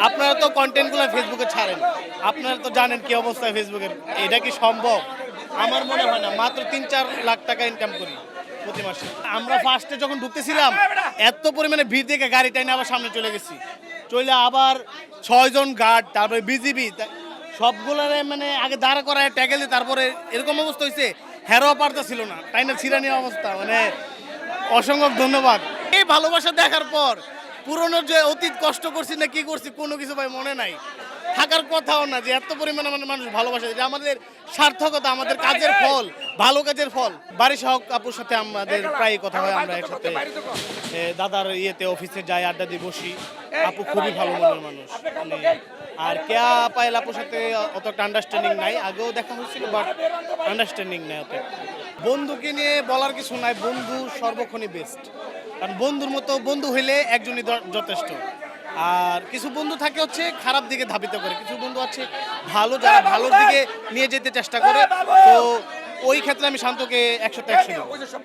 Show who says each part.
Speaker 1: আপনারা তো কন্টেন্টগুলো ফেসবুকে ছাড়েন, আপনারা তো জানেন কি অবস্থা ফেসবুকের। এটা কি সম্ভব? আমার মনে হয় না। মাত্র ৩-৪ লাখ টাকা ইনকাম করি প্রতি মাসে। আমরা ফার্স্টে যখন ঢুকতেছিলাম এত পরিমাণে ভিড় দেখে গাড়ি টাইনে আবার সামনে চলে গেছি, চলে আবার ৬ জন গার্ড, তারপরে বিজিবি সবগুলারে মানে আগে দাঁড়া করায় ট্যাগেল দিয়ে, তারপরে এরকম অবস্থা হয়েছে হেরোয়া পারতা ছিল না, টাইনা ছিড়ানি অবস্থা। মানে অসংখ্য ধন্যবাদ। এই ভালোবাসা দেখার পর পুরনো যে অতীত কষ্ট করছি না কি করছি কোনো কিছু ভাই মনে নাই, থাকার কথাও না যে এত পরিমাণে মানে মানুষ ভালোবাসে। যে আমাদের সার্থকতা, আমাদের কাজের ফল, ভালো কাজের ফল। বাড়ি সহ আপুর সাথে আমাদের প্রায় কথা হয়, আমরা একসাথে দাদার ইয়েতে অফিসে যাই, আড্ডা দিয়ে বসি। আপু খুবই ভালো মনের মানুষ। আর কেয়া পায়েল আপুর সাথে অতটা আন্ডারস্ট্যান্ডিং নাই, আগেও দেখা হয়েছিল বাট আন্ডারস্ট্যান্ডিং নাই অত। বন্ধুকে নিয়ে বলার কিছু নাই, বন্ধু সর্বক্ষণই বেস্ট। কারণ বন্ধুর মতো বন্ধু হইলে একজনই যথেষ্ট। আর কিছু বন্ধু থাকে হচ্ছে খারাপ দিকে ধাবিত করে, কিছু বন্ধু আছে ভালো, যারা ভালোর দিকে নিয়ে যেতে চেষ্টা করে। তো ওই ক্ষেত্রে আমি শান্তকে ১০০তে ১০০ দেব।